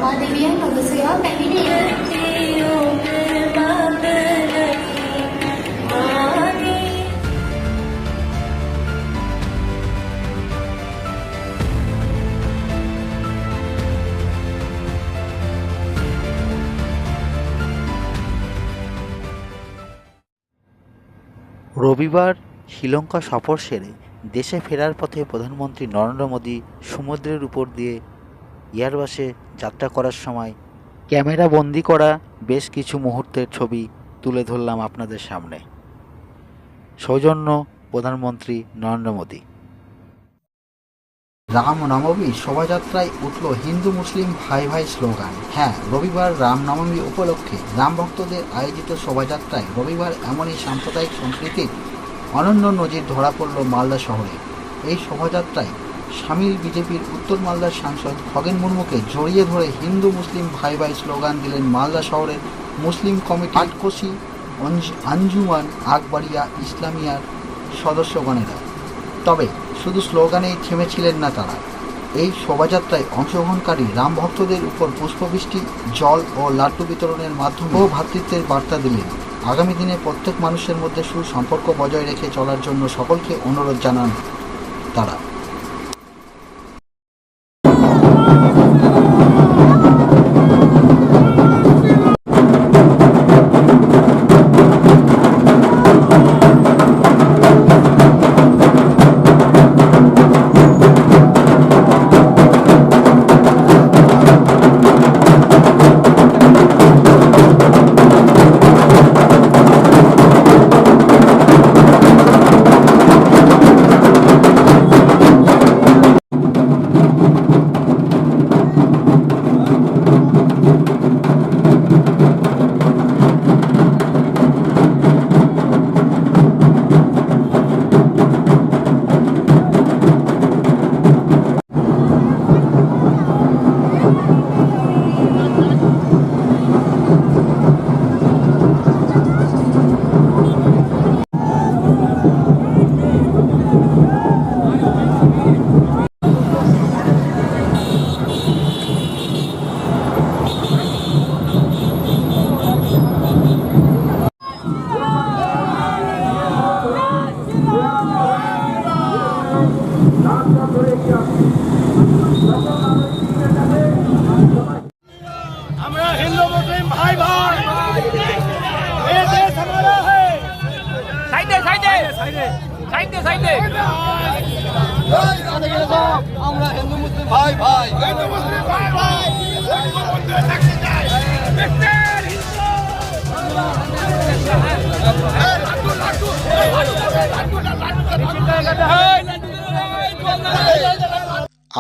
Madelia, Nagasuya, রবিবার শ্রীলঙ্কা সফর সেরে দেশে ফেরার পথে প্রধানমন্ত্রী নরেন্দ্র মোদী সমুদ্রের উপর দিয়ে এয়ারবাসে যাত্রা করার সময় ক্যামেরা বন্দি করা বেশ কিছু মুহূর্তের ছবি তুলে ধরলাম আপনাদের সামনে। সৌজন্য প্রধানমন্ত্রী নরেন্দ্র মোদী। রামনবমী শোভাযাত্রায় উঠল হিন্দু মুসলিম ভাই ভাই স্লোগান। হ্যাঁ, রবিবার রামনবমী উপলক্ষে রাম ভক্তদের আয়োজিত শোভাযাত্রায় রবিবার এমনই সাম্প্রদায়িক সম্প্রীতির অনন্য নজির ধরা পড়ল মালদা শহরে। এই শোভাযাত্রায় সামিল বিজেপির উত্তর মালদার সাংসদ খগেন মুর্মুকে জড়িয়ে ধরে হিন্দু মুসলিম ভাই ভাই স্লোগান দিলেন মালদা শহরের মুসলিম কমিটি আটকোশি আঞ্জুমান আকবরিয়া ইসলামিয়ার সদস্যগণেরা। তবে শুধু স্লোগানেই থেমেছিলেন না তারা। এই শোভাযাত্রায় অংশগ্রহণকারী রাম ভক্তদের উপর পুষ্পবৃষ্টি, জল ও লাড্ডু বিতরণের মাধ্যমে ভ্রাতৃত্বের বার্তা দিলেন। আগামী দিনে প্রত্যেক মানুষের মধ্যে সুসম্পর্ক বজায় রেখে চলার জন্য সকলকে অনুরোধ জানান তারা। আমরা হিন্দু মুসলিম ভাই ভাই, ये देश हमारा है। साइडे साइडे साइडे साइडे साइडे আমরা হিন্দু মুসলিম ভাই ভাই, হিন্দু মুসলিম ভাই ভাই,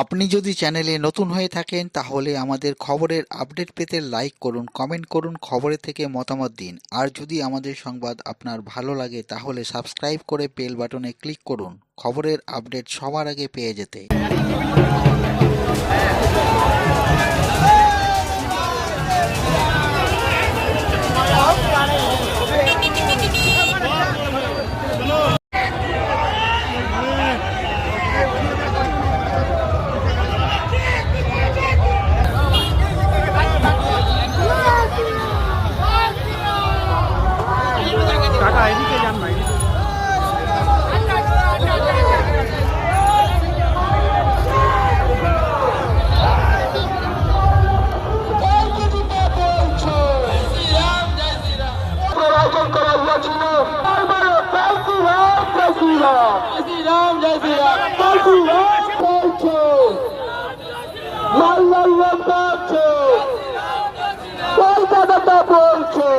আপনি যদি চ্যানেলে নতুন হয়ে থাকেন তাহলে আমাদের খবরের আপডেট পেতে লাইক করুন, কমেন্ট করুন, খবরের থেকে মতামত দিন। আর যদি আমাদের সংবাদ আপনার ভালো লাগে তাহলে সাবস্ক্রাইব করে বেল বাটনে ক্লিক করুন খবরের আপডেট সবার আগে পেয়ে যেতে। কলকাতা বলছে,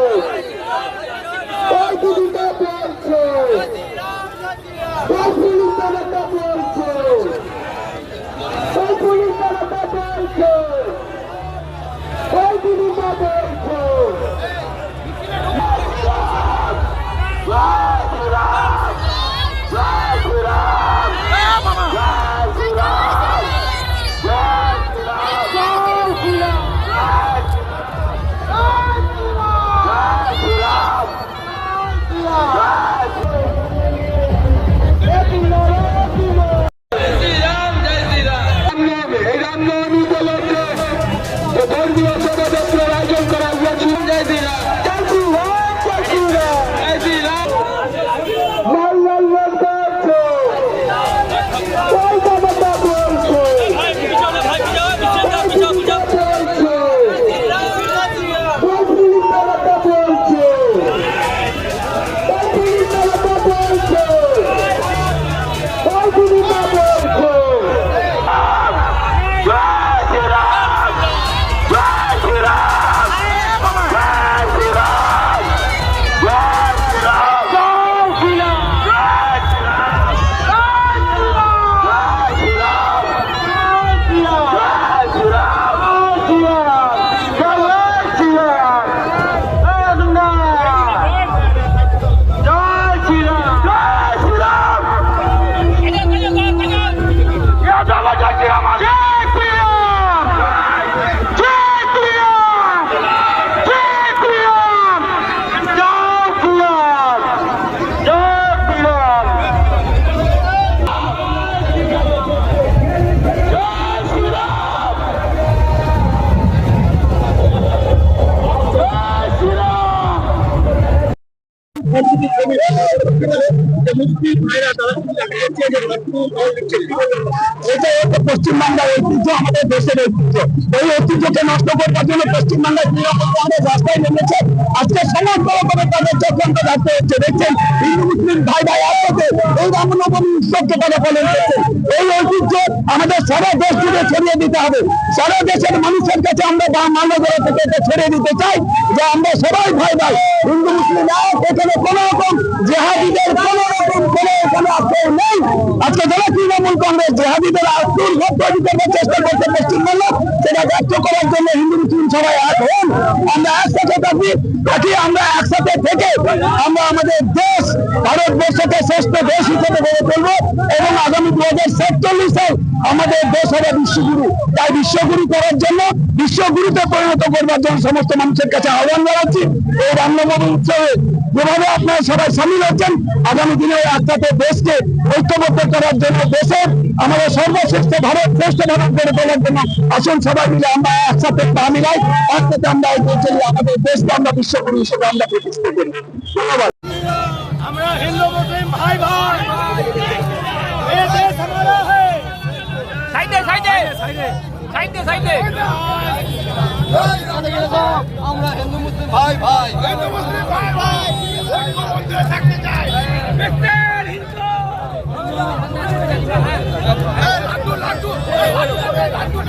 দেখতে পারে যে মুসলিম ভাইরা তারা কিন্তু দেখা যাচ্ছে যে এটা হচ্ছে পশ্চিমবাংলার ঐতিহ্য, আমাদের দেশের ঐতিহ্য। এই ঐতিহ্যকে নষ্ট করবার জন্য পশ্চিমবাংলার তৃণমূল কংগ্রেস রাস্তায় নেমেছে। আজকে সমস্ত রকমের তাদের চক্রান্ত রাখতে হচ্ছে। দেখছেন হিন্দু মুসলিম ভাই ভাই একসাথে এই রামনবমী উৎসবকে তারা পালন করছে। এই ঐতিহ্য আমাদের সারা দেশ জুড়ে ছড়িয়ে দিতে হবে। সারা দেশের মানুষের কাছে আমরা মানবতা থেকে এটা ছড়িয়ে দিতে চাই যে আমরা সবাই ভাই ভাই, হিন্দু মুসলিম এক। এখানে কোনো রকম জেহাদিদের কোনো রকম কোনো এখানে আশ্রয় নেই। আজকে যারা তৃণমূল কংগ্রেস জেহাদিদের আশ্রয় করবার চেষ্টা করছে পশ্চিমবঙ্গ, সেটা ব্যর্থ করার জন্য হিন্দু মুসলিম সবাই এক হন। আমরা একসাথে থাকি, আমরা একসাথে থেকে আমরা আমাদের দেশ ভারতবর্ষকে শ্রেষ্ঠ দেশ হিসেবে গড়ে তুলবো এবং আগামী 2047 সাল আমাদের দেশ হবে বিশ্বগুরু। তাই বিশ্বগুরু করার জন্য, বিশ্বগুরুতে পরিণত করবার জন্য সমস্ত মানুষের কাছে আহ্বান জানাচ্ছি। এই রামনবমী উৎসবে যেভাবে আপনারা সবাই সামিল হচ্ছেন, আগামী দিনে একসাথে দেশকে ঐক্যবদ্ধ করার জন্য, দেশের আমাদের সর্বশ্রেষ্ঠ ভারত, শ্রেষ্ঠ ভারত গড়ে তোলার জন্য আসুন সবাই মিলে আমরা একসাথে পা মিলাই, একসাথে আমরা আমাদের দেশকে আমরা বিশ্বগুরু হিসেবে আমরা প্রতিষ্ঠা করি। ধন্যবাদ। আমরা हिंदू मुस्लिम भाई भाई ये देश हमारा है साइड दे साइड दे साइड दे साइड दे আমরা হিন্দু মুসলিম ভাই ভাই हिंदू मुस्लिम भाई भाई বন্ধে থাকতে চাই মিস্টার হিন্দু লাড্ডু লাড্ডু লাড্ডু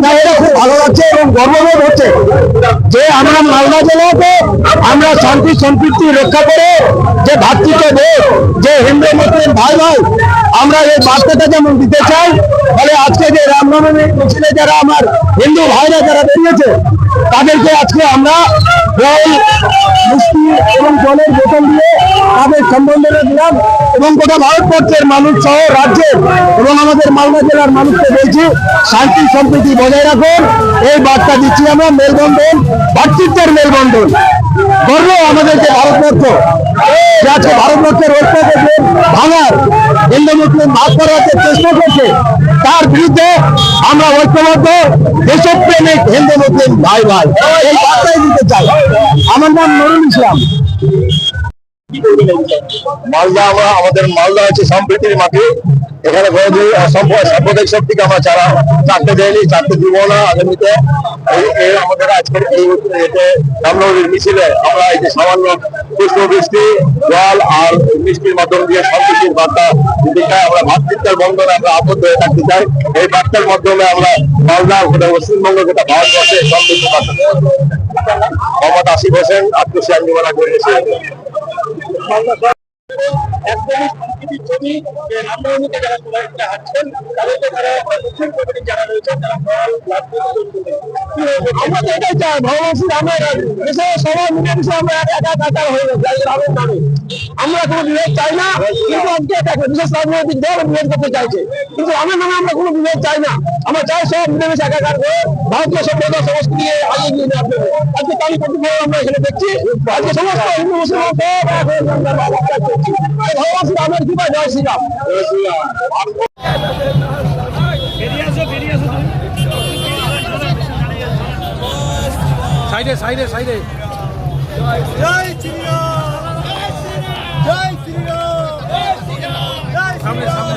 না, এটা খুব ভালো লাগছে এবং গর্ববোধ হচ্ছে যে আমরা মালদা জেলাকে আমরা শান্তি সম্প্রীতি রক্ষা করে যে ভাতৃত্ব দেশ, যে হিন্দু মুসলিম ভাই ভাই, আমরা এই বার্তাটা যেমন দিতে চাই। ফলে আজকে যে রামনবমী মিছিলে যারা আমার হিন্দু ভাইরা যারা বেরিয়েছে, তাদেরকে আজকে আমরা জল, মিষ্টি এবং জলের বোতল দিয়ে তাদের সম্বর্ধনা দিলাম এবং গোটা ভারতবর্ষের মানুষ সহ রাজ্যের এবং আমাদের মালদা জেলার মানুষকে বলছি শান্তি সম্প্রীতি বজায় রাখুন। এই বার্তা দিচ্ছি আমরা। মেলবন্ধন, ভাতৃত্বের মেলবন্ধন। গর্ব আমাদের যে ভারতবর্ষ, যে আজকে ভারতবর্ষের ঐক্যকে ভাঙার, হিন্দু মুসলিম ভাগ করার যে চেষ্টা করছে, তার বিরুদ্ধে আমরা ঐক্যবদ্ধ দেশপ্রেমিক হিন্দু মুসলিম ভাই ভাই এই বার্তাই দিতে চাই। আমার নাম নুরুল ইসলাম। মালদা, আমাদের মালদা হচ্ছে সম্প্রীতির মাটি। এখানে কোনোদিন সাম্প্রদায়িক শক্তিকে আমরা চাকতে দেয়নি, চাকতে দিব না আগামীতে। আমাদের আজকের এই রামনবমীর মিছিলে আমরা এই যে সামান্য পুষ্প বৃষ্টি, জল আর মিষ্টির মাধ্যম দিয়ে সম্প্রীতির বার্তা দিতে চাই। আমরা ভাতৃত্বের বন্ধনে আমরা আবদ্ধ হয়ে থাকতে চাই। এই বার্তার মাধ্যমে আমরা মালদা গোটা পশ্চিমবঙ্গ গোটা ভারতবর্ষে সম্প্রীতি বার্তা মোহাম্মদ আসিফ হোসেন আত্মসী আঞ্জুমানা করেছে। ছবি রামনবমীতে যারা সবাইকে হাঁটছেন, তাদেরকে যারা মুসলিম কমিটি যারা রয়েছেন, তারা আমরা তো এটাই চাই ভগবান আমরা দেশে সবাই মিলেমিশে আমরা একাকার হয়ে গেছি রামের নামে। আমরা কোনো বিভেদ চাই না, কিন্তু আজকে দেখো বিশেষ রাজনৈতিক দল বিভেদ করতে চাইছে, কিন্তু রামের নামে আমরা কোনো বিভেদ চাই না। আমরা চাই সব মিলেমিশে একাকার করে ভারতীয় সভ্যতা সংস্কৃতি আগিয়ে নিয়ে যাওয়ার জন্য। আজকে তারই প্রতিফলন আমরা এখানে দেখছি। আজকে সমস্ত হিন্দু মুসলিম ভগবান শ্রী রামের কৃপা। জয় শ্রীরাম। সাইডে সাইডে সাইডে জয় শ্রীরাম জয় শ্রীরাম সামনে সামনে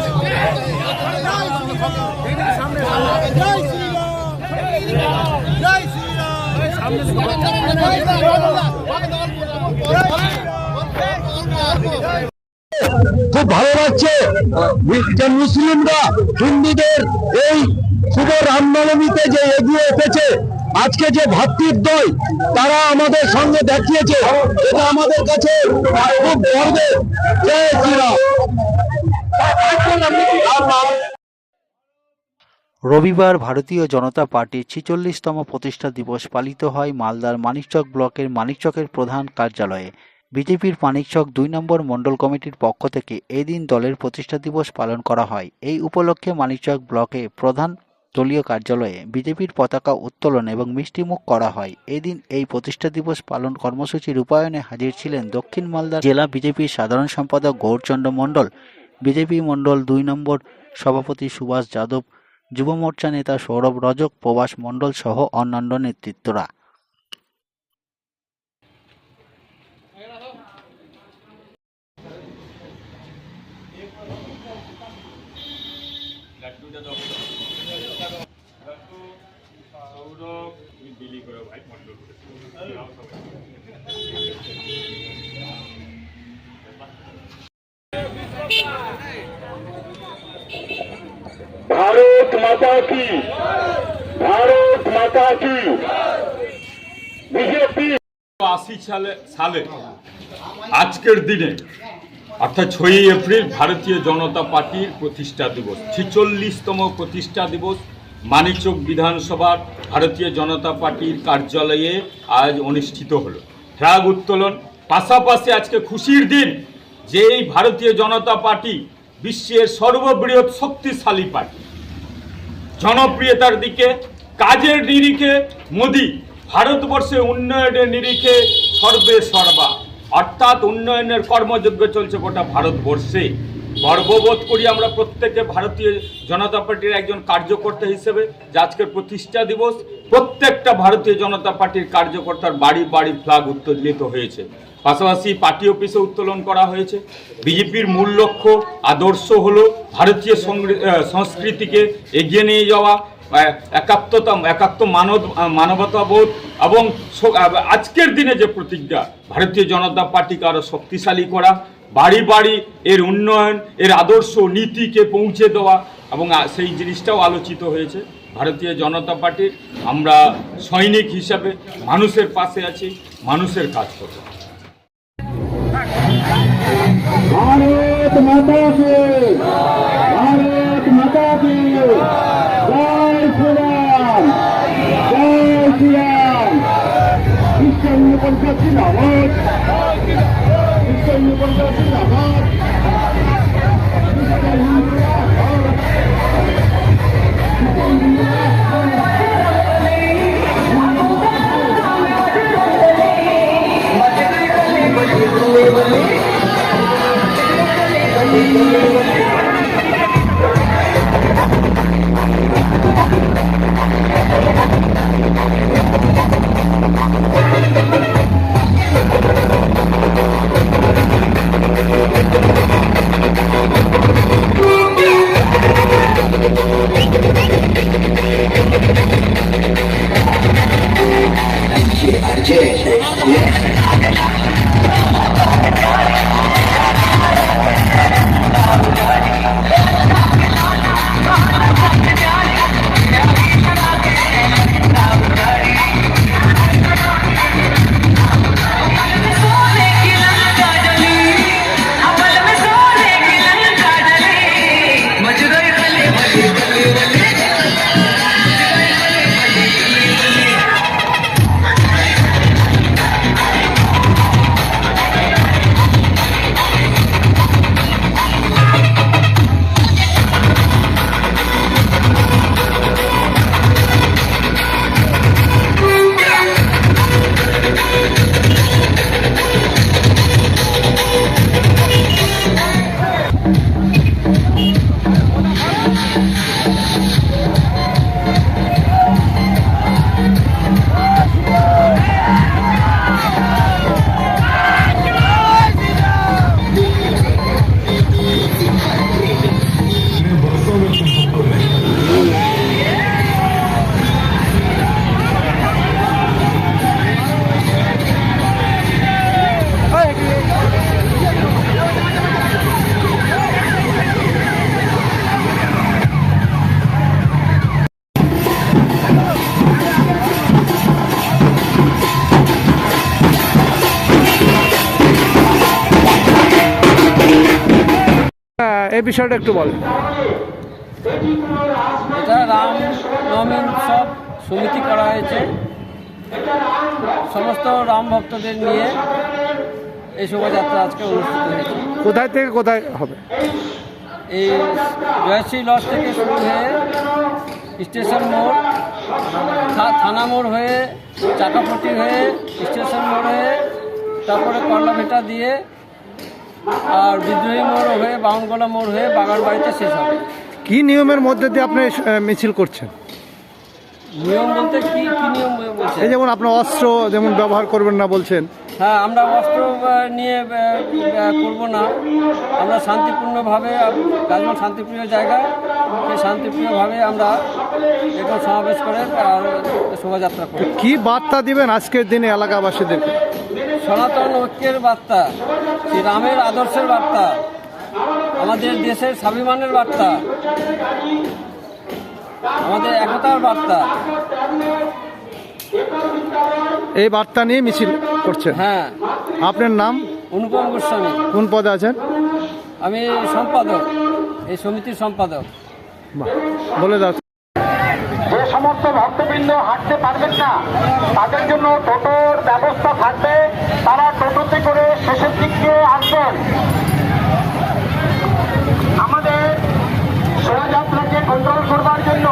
সামনে জয় শ্রীরাম জয় শ্রীরাম। খুব ভালো লাগছে যে মুসলিমরা হিন্দুদের এই শুভ রামনবমীতে যে এগিয়ে এসেছে, আজকে যে ভ্রাতৃদ্বয় তারা আমাদের সঙ্গে দেখিয়েছে, এটা আমাদের কাছে খুব গর্বের। জয় শ্রীরাম। রবিবার ভারতীয় জনতা পার্টির 46তম প্রতিষ্ঠা দিবস পালিত হয় মালদার মানিকচক ব্লকের মানিকচকের প্রধান কার্যালয়ে। বিজেপির মানিকচক 2 নম্বর মণ্ডল কমিটির পক্ষ থেকে এই দিন দলের প্রতিষ্ঠা দিবস পালন করা হয়। এই উপলক্ষে মানিকচক ব্লকে প্রধান দলীয় কার্যালয়ে বিজেপির পতাকা উত্তোলন এবং মিষ্টিমুখ করা হয়। এদিন এই প্রতিষ্ঠা দিবস পালন কর্মসূচি রূপায়ণে হাজির ছিলেন দক্ষিণ মালদা জেলা বিজেপির সাধারণ সম্পাদক গৌরচন্দ্র মণ্ডল, বিজেপি মণ্ডল 2 নম্বর সভাপতি সুভাষ যাদব, যুব মোর্চা নেতা সৌরভ রজক, প্রভাস মণ্ডল সহ অন্যান্য নেতৃত্বরা। ভারত মাতা কি, ভারত মাতা কি। বিজেপি 1980 সালে আজকের দিনে অর্থাৎ 6ই এপ্রিল ভারতীয় জনতা পার্টির প্রতিষ্ঠা দিবস, 46তম প্রতিষ্ঠা দিবস মানিকচক বিধানসভার ভারতীয় জনতা পার্টির কার্যালয়ে আজ অনুষ্ঠিত হলো ফ্ল্যাগ উত্তোলন। পাশাপাশি আজকে খুশির দিন যে এই ভারতীয় জনতা পার্টি বিশ্বের সর্ববৃহৎ শক্তিশালী পার্টি। জনপ্রিয়তার দিকে, কাজের নিরিখে মোদি, ভারতবর্ষে উন্নয়নের নিরিখে সর্বে সর্বা, অর্থাৎ উন্নয়নের কর্মযজ্ঞ চলছে গোটা ভারতবর্ষে। গর্ববোধ করি আমরা প্রত্যেকে ভারতীয় জনতা পার্টির একজন কার্যকর্তা হিসেবে যে আজকের প্রতিষ্ঠা দিবস প্রত্যেকটা ভারতীয় জনতা পার্টির কার্যকর্তার বাড়ি বাড়ি ফ্ল্যাগ উত্তোলিত হয়েছে। পাশাপাশি পার্টি অফিসে উত্তোলন করা হয়েছে। বিজেপির মূল লক্ষ্য আদর্শ হলো ভারতীয় সংস্কৃতিকে এগিয়ে নিয়ে যাওয়া, একাত্ম মানবতাবোধ এবং আজকের দিনে যে প্রতিজ্ঞা ভারতীয় জনতা পার্টিকে আরও শক্তিশালী করা, বাড়ি বাড়ি এর উন্নয়ন, এর আদর্শ নীতিকে পৌঁছে দেওয়া, এবং সেই জিনিসটাও আলোচিত হয়েছে। ভারতীয় জনতা পার্টির আমরা সৈনিক হিসাবে মানুষের পাশে আছি, মানুষের কাজ করব। भारत माता की, भारत माता की जय श्री राम, जय श्री राम। विश्व हिंदू परिषद जिंदाबाद, विश्व हिंदू परिषद जिंदाबाद, विश्व हिंदू এই বিষয়টা একটু বলেন। এটা রামনবমী উৎসব সমিতি করা হয়েছে, সমস্ত রাম ভক্তদের নিয়ে এই শোভাযাত্রা আজকে অনুষ্ঠিত হয়েছে। কোথায় থেকে কোথায় হবে? এই জয়শ্রী লজ থেকে শুরু হয়ে স্টেশন মোড়, থানা মোড় হয়ে, চাকাপট্টি হয়ে, স্টেশন মোড় হয়ে, তারপরে কর্লাভেটা দিয়ে আর বিদ্রোহী মোড় হয়ে, বাউনগোলা মোড় হয়ে বাগানবাড়িতে শেষ হবে। কি নিয়মের মধ্যে দিয়ে আপনি মিছিল করছেন? নিয়ম বলতে কি কি নিয়ম বলছে? এই যেমন আপনার অস্ত্র যেমন ব্যবহার করবেন না বলছেন। হ্যাঁ, আমরা অস্ত্র নিয়ে করব না। আমরা শান্তিপূর্ণভাবে, গাজল শান্তিপ্রিয় জায়গা, সেই শান্তিপ্রিয়ভাবে আমরা এখন সমাবেশ করে আর শোভাযাত্রা করি। কি বার্তা দিবেন আজকের দিনে এলাকাবাসীদেরকে? সনাতন ঐক্যের বার্তা, শ্রীরামের আদর্শের বার্তা, আমাদের দেশের স্বাভিমানের বার্তা, আমাদের একতার বার্তা। এই বার্তা নিয়ে মিছিল করছেন? হ্যাঁ। আপনার নাম? অনুপম গোস্বামী। কোন পদে আছেন? আমি সম্পাদক, এই সমিতির সম্পাদক। বাহ, বলে দাও। যে সমস্ত ভক্তবৃন্দ হাঁটতে পারবেন না তাদের জন্য টোটোর ব্যবস্থা থাকবে, তারা টোটোতে করে শেষের দিকে আসবেন। আমাদের শোভাযাত্রাকে কন্ট্রোল করবার জন্য